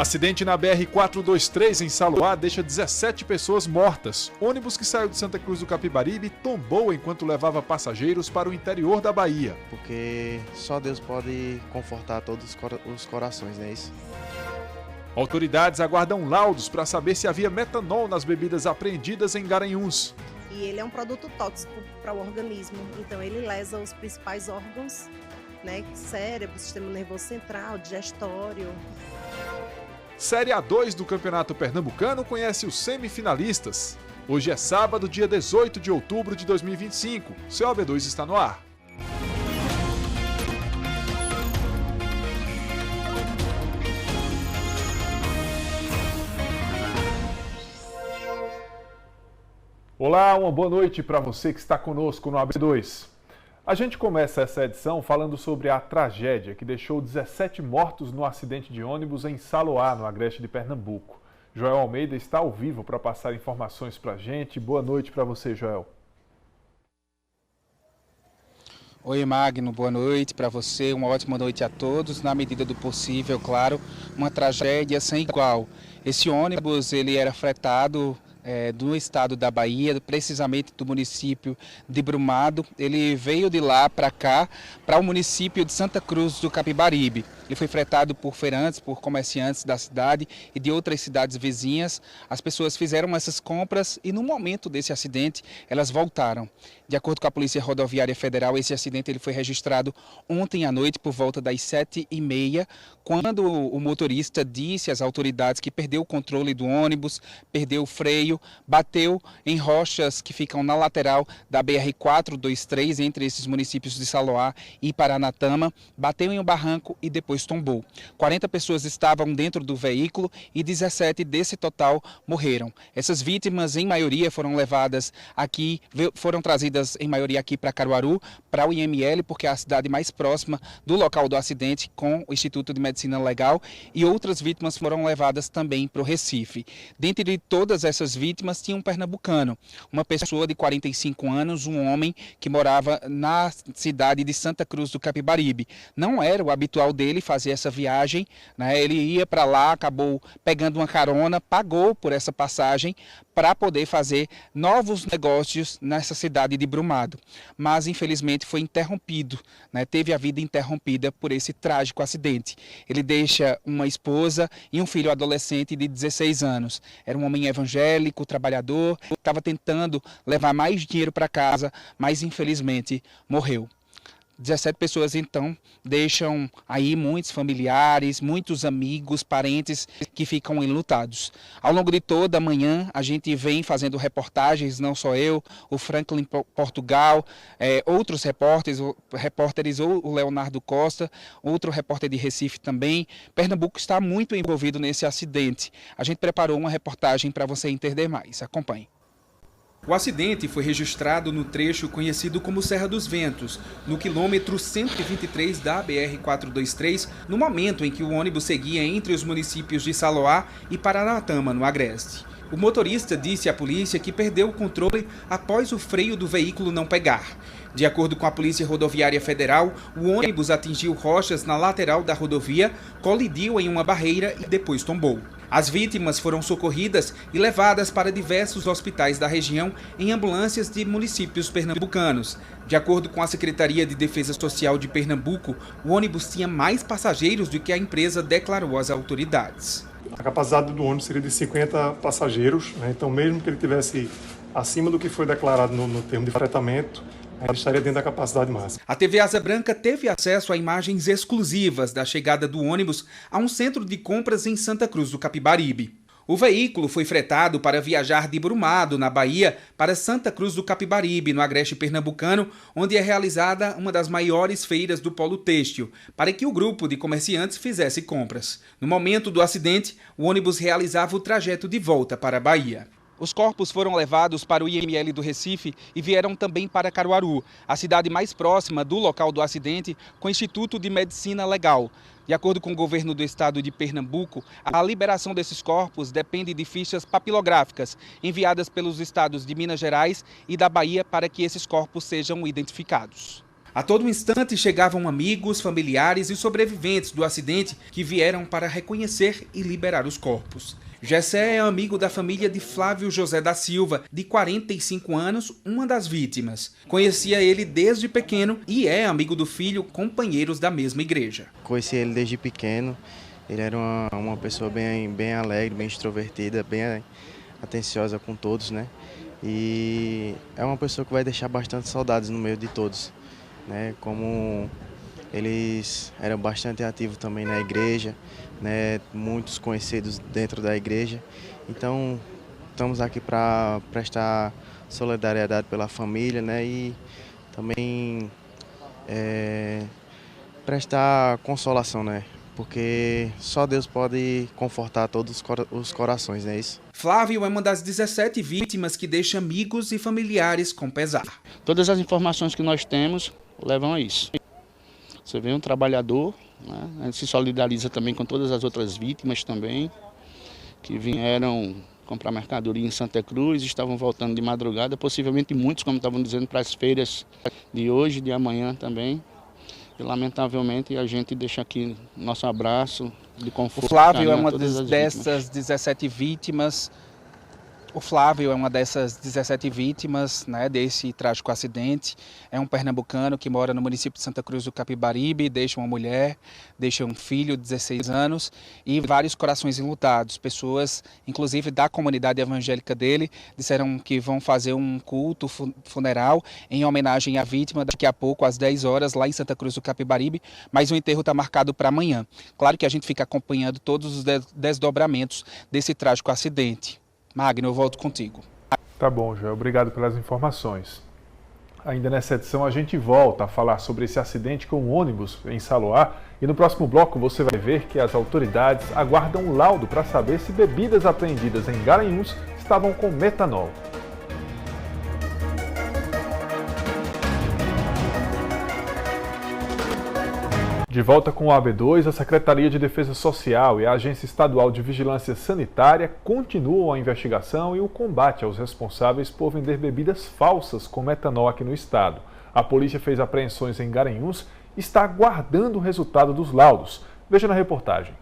Acidente na BR-423 em Saloá deixa 17 pessoas mortas. Ônibus que saiu de Santa Cruz do Capibaribe tombou enquanto levava passageiros para o interior da Bahia. Porque só Deus pode confortar todos os corações, não é isso? Autoridades aguardam laudos para saber se havia metanol nas bebidas apreendidas em Garanhuns. E ele é um produto tóxico para o organismo, então ele lesa os principais órgãos, né? Cérebro, sistema nervoso central, digestório. Série A2 do Campeonato Pernambucano conhece os semifinalistas. Hoje é sábado, dia 18 de outubro de 2025. Seu AB2 está no ar. Olá, uma boa noite para você que está conosco no AB2. A gente começa essa edição falando sobre a tragédia que deixou 17 mortos no acidente de ônibus em Saloá, no agreste de Pernambuco. Joel Almeida está ao vivo para passar informações para a gente. Boa noite para você, Joel. Oi, Magno, boa noite para você, uma ótima noite a todos. Na medida do possível, claro, uma tragédia sem igual. Esse ônibus, ele era fretado do estado da Bahia, precisamente do município de Brumado. Ele veio de lá para cá, para o município de Santa Cruz do Capibaribe. Ele foi fretado por feirantes, por comerciantes da cidade e de outras cidades vizinhas. As pessoas fizeram essas compras e no momento desse acidente elas voltaram. De acordo com a Polícia Rodoviária Federal, esse acidente ele foi registrado ontem à noite por volta das 7h30, quando o motorista disse às autoridades que perdeu o controle do ônibus, perdeu o freio, bateu em rochas que ficam na lateral da BR-423, entre esses municípios de Saloá e Paranatama, bateu em um barranco e depois tombou. 40 pessoas estavam dentro do veículo e 17 desse total morreram. Essas vítimas, em maioria, foram levadas aqui, foram trazidas em maioria aqui para Caruaru, para o IML, porque é a cidade mais próxima do local do acidente, com o Instituto de Medicina Legal, e outras vítimas foram levadas também para o Recife. Dentre de todas essas vítimas, tinha um pernambucano, uma pessoa de 45 anos, um homem que morava na cidade de Santa Cruz do Capibaribe. Não era o habitual dele fazer essa viagem, né? Ele ia para lá, acabou pegando uma carona, pagou por essa passagem para poder fazer novos negócios nessa cidade de Brumado. Mas, infelizmente, foi interrompido, né? Teve a vida interrompida por esse trágico acidente. Ele deixa uma esposa e um filho adolescente de 16 anos. Era um homem evangélico, trabalhador, estava tentando levar mais dinheiro para casa, mas, infelizmente, morreu. 17 pessoas, então, deixam aí muitos familiares, muitos amigos, parentes que ficam enlutados. Ao longo de toda a manhã, a gente vem fazendo reportagens, não só eu, o Franklin Portugal, outros repórteres, ou o Leonardo Costa, outro repórter de Recife também. Pernambuco está muito envolvido nesse acidente. A gente preparou uma reportagem para você entender mais. Acompanhe. O acidente foi registrado no trecho conhecido como Serra dos Ventos, no quilômetro 123 da BR-423, no momento em que o ônibus seguia entre os municípios de Saloá e Paranatama, no Agreste. O motorista disse à polícia que perdeu o controle após o freio do veículo não pegar. De acordo com a Polícia Rodoviária Federal, o ônibus atingiu rochas na lateral da rodovia, colidiu em uma barreira e depois tombou. As vítimas foram socorridas e levadas para diversos hospitais da região em ambulâncias de municípios pernambucanos. De acordo com a Secretaria de Defesa Social de Pernambuco, o ônibus tinha mais passageiros do que a empresa declarou às autoridades. A capacidade do ônibus seria de 50 passageiros, né? Então mesmo que ele tivesse acima do que foi declarado no termo de fretamento, ele estaria dentro da capacidade máxima. A TV Asa Branca teve acesso a imagens exclusivas da chegada do ônibus a um centro de compras em Santa Cruz do Capibaribe. O veículo foi fretado para viajar de Brumado, na Bahia, para Santa Cruz do Capibaribe, no agreste pernambucano, onde é realizada uma das maiores feiras do polo têxtil, para que o grupo de comerciantes fizesse compras. No momento do acidente, o ônibus realizava o trajeto de volta para a Bahia. Os corpos foram levados para o IML do Recife e vieram também para Caruaru, a cidade mais próxima do local do acidente, com o Instituto de Medicina Legal. De acordo com o governo do estado de Pernambuco, a liberação desses corpos depende de fichas papilográficas enviadas pelos estados de Minas Gerais e da Bahia para que esses corpos sejam identificados. A todo instante chegavam amigos, familiares e sobreviventes do acidente que vieram para reconhecer e liberar os corpos. Gessé é amigo da família de Flávio José da Silva, de 45 anos, uma das vítimas. Conhecia ele desde pequeno e é amigo do filho, companheiros da mesma igreja. Conheci ele desde pequeno, ele era uma pessoa bem alegre, bem extrovertida, bem atenciosa com todos, né? E é uma pessoa que vai deixar bastante saudades no meio de todos, né? Como eles eram bastante ativos também na igreja, né? Muitos conhecidos dentro da igreja. Então, estamos aqui para prestar solidariedade pela família, né? E também prestar consolação, né? Porque só Deus pode confortar todos os corações, não é isso? Flávio é uma das 17 vítimas que deixa amigos e familiares com pesar. Todas as informações que nós temos levam a isso. Você vê um trabalhador, né? A gente se solidariza também com todas as outras vítimas também, que vieram comprar mercadoria em Santa Cruz, estavam voltando de madrugada, possivelmente muitos, como estavam dizendo, para as feiras de hoje, de amanhã também. E, lamentavelmente, a gente deixa aqui nosso abraço de conforto. O Flávio é uma dessas 17 vítimas. O Flávio é uma dessas 17 vítimas, né, desse trágico acidente. É um pernambucano que mora no município de Santa Cruz do Capibaribe, deixa uma mulher, deixa um filho de 16 anos e vários corações enlutados. Pessoas, inclusive da comunidade evangélica dele, disseram que vão fazer um culto funeral em homenagem à vítima daqui a pouco, às 10 horas, lá em Santa Cruz do Capibaribe, mas o enterro está marcado para amanhã. Claro que a gente fica acompanhando todos os desdobramentos desse trágico acidente. Magno, eu volto contigo. Tá bom, Joel. Obrigado pelas informações. Ainda nessa edição a gente volta a falar sobre esse acidente com um ônibus em Saloá e no próximo bloco você vai ver que as autoridades aguardam um laudo para saber se bebidas apreendidas em Garanhuns estavam com metanol. De volta com o AB2, a Secretaria de Defesa Social e a Agência Estadual de Vigilância Sanitária continuam a investigação e o combate aos responsáveis por vender bebidas falsas com metanol aqui no estado. A polícia fez apreensões em Garanhuns e está aguardando o resultado dos laudos. Veja na reportagem.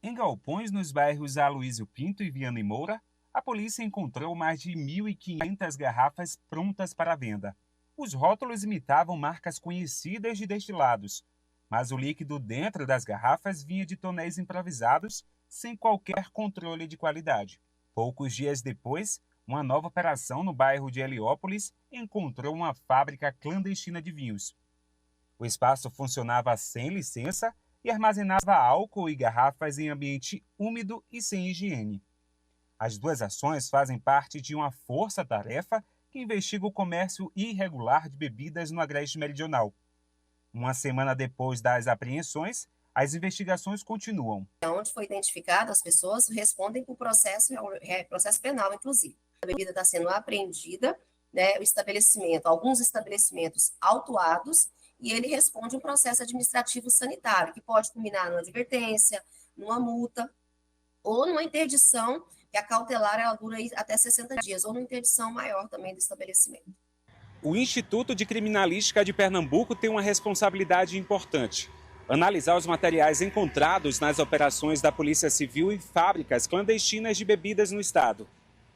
Em galpões nos bairros Aloísio Pinto e Viana e Moura, a polícia encontrou mais de 1.500 garrafas prontas para venda. Os rótulos imitavam marcas conhecidas de destilados, mas o líquido dentro das garrafas vinha de tonéis improvisados, sem qualquer controle de qualidade. Poucos dias depois, uma nova operação no bairro de Heliópolis encontrou uma fábrica clandestina de vinhos. O espaço funcionava sem licença e armazenava álcool e garrafas em ambiente úmido e sem higiene. As duas ações fazem parte de uma força-tarefa que investiga o comércio irregular de bebidas no Agreste Meridional. Uma semana depois das apreensões, as investigações continuam. Onde foi identificado, as pessoas respondem por processo penal, inclusive. A bebida está sendo apreendida, né, alguns estabelecimentos autuados, e ele responde um processo administrativo sanitário, que pode culminar numa advertência, numa multa, ou numa interdição, que a cautelar ela dura até 60 dias, ou numa interdição maior também do estabelecimento. O Instituto de Criminalística de Pernambuco tem uma responsabilidade importante: analisar os materiais encontrados nas operações da Polícia Civil em fábricas clandestinas de bebidas no estado.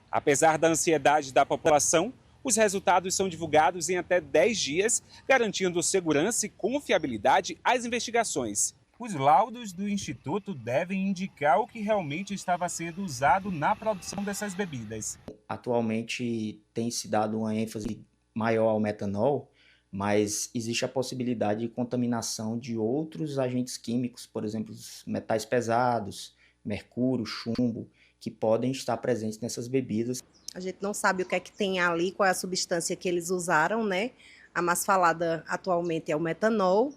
Apesar da ansiedade da população, os resultados são divulgados em até 10 dias, garantindo segurança e confiabilidade às investigações. Os laudos do Instituto devem indicar o que realmente estava sendo usado na produção dessas bebidas. Atualmente tem se dado uma ênfase maior ao metanol, mas existe a possibilidade de contaminação de outros agentes químicos, por exemplo, os metais pesados, mercúrio, chumbo, que podem estar presentes nessas bebidas. A gente não sabe o que é que tem ali, qual é a substância que eles usaram, né? A mais falada atualmente é o metanol.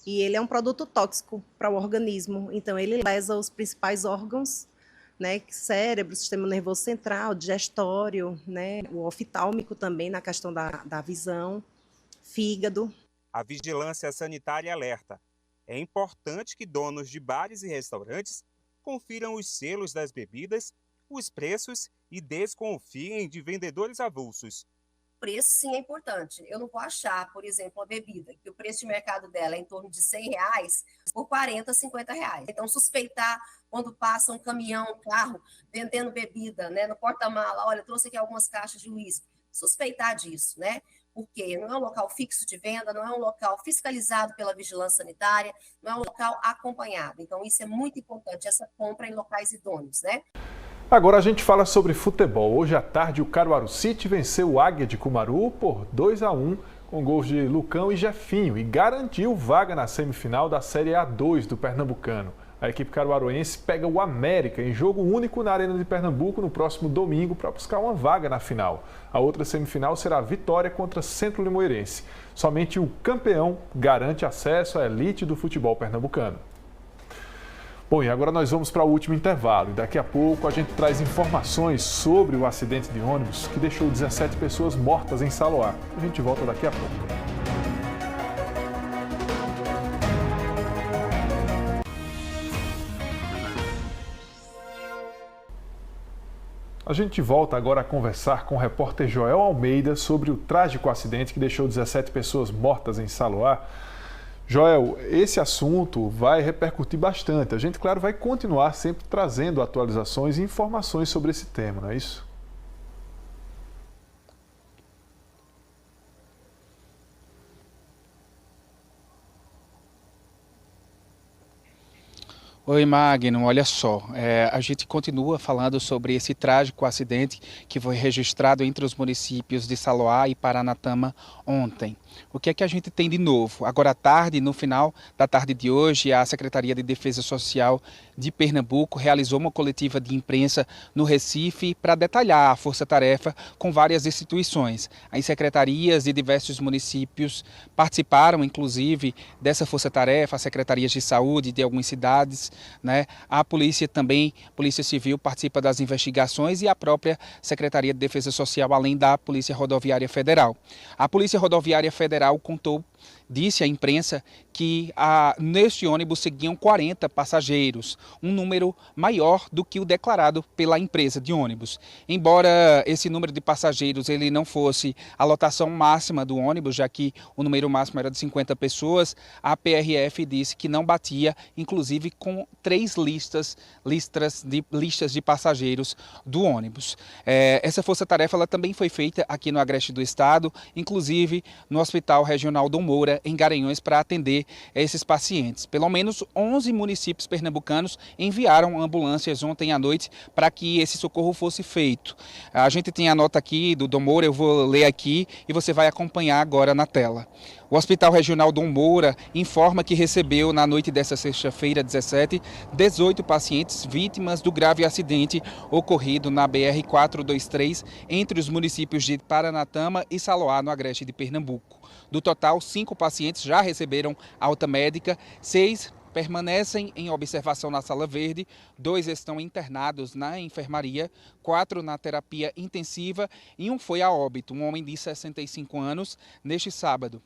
E ele é um produto tóxico para o organismo, então ele lesa os principais órgãos, né, cérebro, sistema nervoso central, digestório, né, o oftálmico também na questão da visão, fígado. A vigilância sanitária alerta: é importante que donos de bares e restaurantes confiram os selos das bebidas, os preços e desconfiem de vendedores avulsos. preço, sim, é importante. Eu não vou achar, por exemplo, uma bebida que o preço de mercado dela é em torno de R$100 por R$40, R$50. Então, suspeitar quando passa um caminhão, um carro, vendendo bebida, né, no porta-mala, olha, trouxe aqui algumas caixas de uísque, suspeitar disso, né? Porque não é um local fixo de venda, não é um local fiscalizado pela vigilância sanitária, não é um local acompanhado. Então, isso é muito importante, essa compra em locais idôneos, né? Agora a gente fala sobre futebol. Hoje à tarde o Caruaru City venceu o Águia de Cumaru por 2-1 com gols de Lucão e Jefinho e garantiu vaga na semifinal da Série A2 do Pernambucano. A equipe caruaruense pega o América em jogo único na Arena de Pernambuco no próximo domingo para buscar uma vaga na final. A outra semifinal será a Vitória contra Centro Limoeirense. Somente o campeão garante acesso à elite do futebol pernambucano. Bom, e agora nós vamos para o último intervalo. E daqui a pouco a gente traz informações sobre o acidente de ônibus que deixou 17 pessoas mortas em Saloá. A gente volta daqui a pouco. A gente volta agora a conversar com o repórter Joel Almeida sobre o trágico acidente que deixou 17 pessoas mortas em Saloá. Joel, esse assunto vai repercutir bastante. A gente, claro, vai continuar sempre trazendo atualizações e informações sobre esse tema, não é isso? Oi, Magno, olha só, a gente continua falando sobre esse trágico acidente que foi registrado entre os municípios de Saloá e Paranatama ontem. O que é que a gente tem de novo? Agora à tarde, no final da tarde de hoje, a Secretaria de Defesa Social de Pernambuco realizou uma coletiva de imprensa no Recife para detalhar a força-tarefa com várias instituições. As secretarias de diversos municípios participaram, inclusive, dessa força-tarefa, as secretarias de saúde de algumas cidades, né? A polícia também, Polícia Civil, participa das investigações e a própria Secretaria de Defesa Social, além da Polícia Rodoviária Federal. A Polícia Rodoviária Federal disse à imprensa que neste ônibus seguiam 40 passageiros, um número maior do que o declarado pela empresa de ônibus. Embora esse número de passageiros ele não fosse a lotação máxima do ônibus, já que o número máximo era de 50 pessoas, a PRF disse que não batia, inclusive com 3 listas de passageiros do ônibus. Essa força-tarefa ela também foi feita aqui no Agreste do Estado, inclusive no Hospital Regional Dom Moura, em Garanhuns, para atender esses pacientes. Pelo menos 11 municípios pernambucanos enviaram ambulâncias ontem à noite para que esse socorro fosse feito. A gente tem a nota aqui do Dom Moura, eu vou ler aqui e você vai acompanhar agora na tela. O Hospital Regional Dom Moura informa que recebeu, na noite desta sexta-feira, 17, 18 pacientes vítimas do grave acidente ocorrido na BR-423 entre os municípios de Paranatama e Saloá, no Agreste de Pernambuco. Do total, 5 pacientes já receberam alta médica, 6 permanecem em observação na Sala Verde, 2 estão internados na enfermaria, 4 na terapia intensiva e 1 foi a óbito, um homem de 65 anos, neste sábado.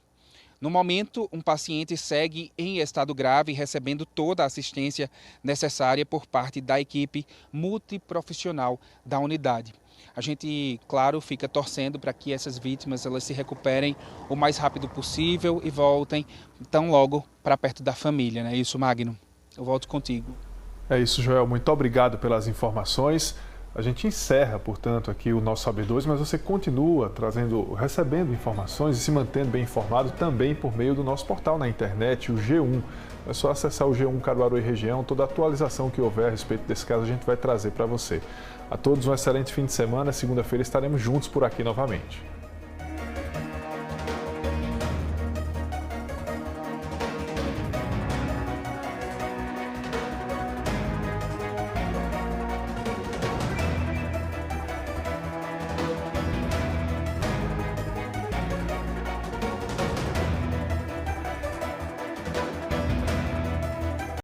No momento, um paciente segue em estado grave, recebendo toda a assistência necessária por parte da equipe multiprofissional da unidade. A gente, claro, fica torcendo para que essas vítimas elas se recuperem o mais rápido possível e voltem tão logo para perto da família, não é isso, Magno? Eu volto contigo. É isso, Joel. Muito obrigado pelas informações. A gente encerra, portanto, aqui o nosso Saber 2, mas você continua recebendo informações e se mantendo bem informado também por meio do nosso portal na internet, o G1. É só acessar o G1 Caruaru e região, toda a atualização que houver a respeito desse caso a gente vai trazer para você. A todos um excelente fim de semana, segunda-feira estaremos juntos por aqui novamente.